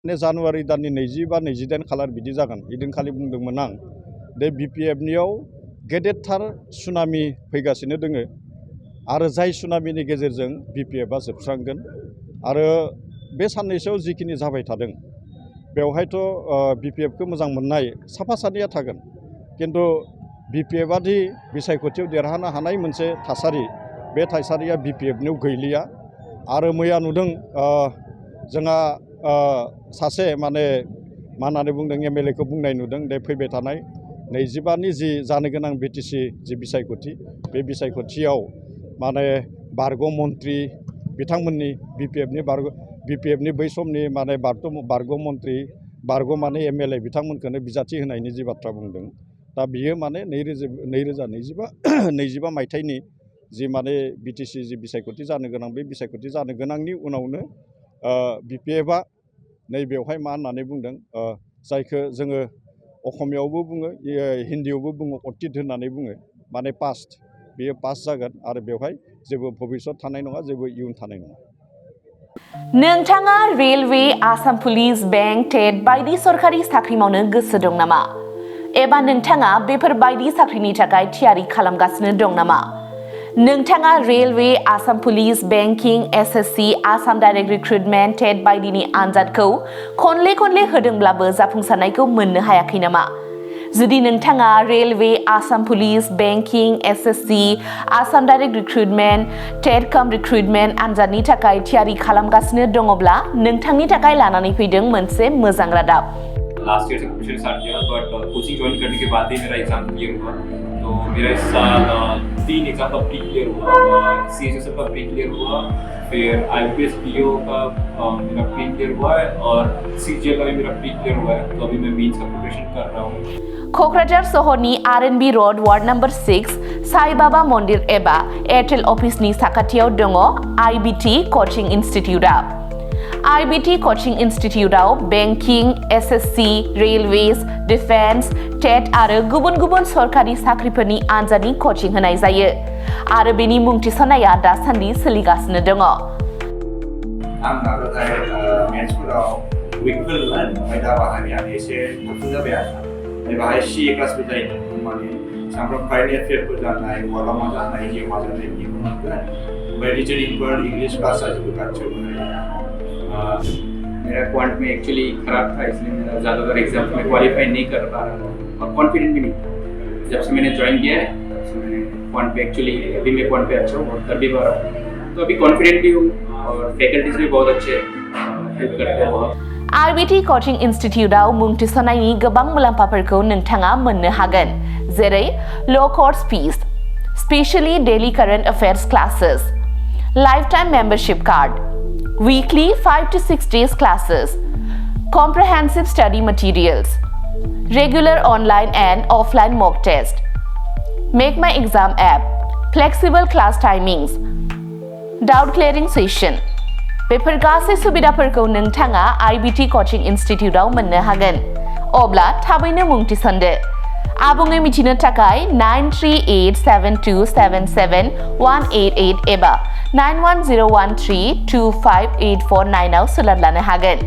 जानुवारि दाननि 20 बा 28 खालार बिदि जागोन इदिनखालि बुंदोंमोन आं दे BPF-नियाव गेदेरथार सुनामि फैगासिनो दोङो आरो जाय सुनामिनि गेजेरजों BPF-आ जोबस्रांगोन आरो बे साननैसोआव जिखिनि जाबाय थादों बेवहायथ' BPF-खौ मोजां मोननाय साफा सानैया थागोन किन्तु BPF-आदि बिसायख'थियाव देरहानो हानाय मोनसे थासारि बे थासारिया BPF-नियाव गैलिया आरो मैया नुदों जोंहा सासे माने मा होननानै बुंदों MLA-खौ बुंनाय नुदों दे फैबाय थानाय 25नि जि जानो गोनां BTC जि बिसायख'थि बे बिसायख'थियाव माने बारग' मन्त्रि बिथांमोननि BPF-नि बै समनि माने बारग' मन्त्रि बारग' माने MLA बिथांमोनखौनो बिजाथि होनायनि जि बाथ्रा बुंदों दा बियो माने 2025 मायथाइनि जि माने BTC जि बिसायख'थि जानो गोनां बे बिसायख'थि जानो गोनांनि उनावनो BPF-आ नैबेवहाय मा होननानै बुंदों जायखौ जोङो असमियावबो बुङो हिन्दीयावबो बुङो अतीत होननानै बुङो माने पास्ट बेयो पास्ट जागोन आरो बेवहाय जेबो भबिष्यत थानाय नङा जेबो इयुन थानाय नङा। नोंथाङा रेलवे, आसाम पुलिस, बेंक, टेट बायदि सरकारि साख्रि मावनो गोसो दं नामा? एबा नोंथाङा बेफोर बायदि साख्रिनि थाखाय थियारि खालामगासिनो दं नामा? नोंथाङा railway, Assam police, banking, SSC, Assam direct recruitment, TET बायदिनि आनजादखौ खनले होदोंब्लाबो जाफुंसारनायखौ मोननो हायाखै नामा? जुदि नोंथाङा railway, Assam police, banking, SSC, Assam direct recruitment, TET cum recruitment आनजादनि थाखाय थियारि खालामगासिनो दङब्ला नोंथांनि थाखाय लानानै फैदों मोनसे मोजां रादाब। लास्ट ईयर से प्रिपरेशन स्टार्ट किया बट कोचिंग ज्वाइन करने के बाद ही मेरा एग्जाम क्लियर हुआ तो मेरा इस साल 3 एग्जाम का प्री क्लियर हुआ CHSL का प्री क्लियर हुआ फिर IPS PO का मेरा प्री क्लियर हुआ है और CGL का भी मेरा प्री क्लियर हुआ है तो अभी मैं मेंस का प्रिपरेशन कर रहा हूँ। क'क्राझार सहरनि RNB road ward number 6 Sai Baba मन्दिर एबा एयारटेल अफिसनि साखाथियाव दङ IBT कचिं इनस्टिट्यूटआ। IBT कचिं इनस्टिट्यूटआव banking, SSC, railways, defence, TET आरो गुबुन सरकारि साख्रिफोरनि आनजादनि कचिं होनाय जायो आरो बेनि मुं थिसननाया दासान्दि सोलिगासिनो दङ। आं नाजाथाय मेथ्सफोराव उइकफोरमोन ओमफ्राय दा बाहायनाया एसे गोख्रों जाबाय आरो बाहाय CA क्लासबो जायो माने सामफ्राम कारेन्ट एफेयारफोर जानाय मालाबा जानाय जिउमा जानाय बिदिखौ मोनगोन ओमफ्राय रिजनिंफोर इंग्लिश क्लास जाजोबो गासैबो। मेरा क्वांट में एक्चुअली खराब था इसलिए मेरा ज़्यादातर एग्जाम में क्वालिफाई नहीं कर पा रहा था और कॉन्फिडेंट भी नहीं था। जब से मैंने ज्वाइन किया है तब से मैंने क्वांट पे एक्चुअली अभी मैं क्वांट पे अच्छा हूँ और कर भी पा रहा हूँ तो अभी कॉन्फिडेंट भी हूँ और फैकल्टीज भी बहुत अच्छे हेल्प करते हैं बहुत। IBT कचिं इनस्टिट्यूटआव मुं थिसननायनि गोबां मुलाम्फाफोरखौ नोंथाङा मोननो हागोन जेरै ल' course fees, specially daily current affairs classes, lifetime membership card, weekly 5 to 6 days classes, comprehensive study materials, regular online and offline mock test, Make My Exam app, flexible class timings, doubt clearing session. बेफोर गासै सुबिदाफोरखौ नोंथाङा IBT coaching इनस्टिट्यूटआव मोननो हागोन। अब्ला थाबैनो मुं थिसनदो। आबुङै मिथिनो थाखाय 9387277188 एबा 91013258449 आव सोलाद लानो हागोन।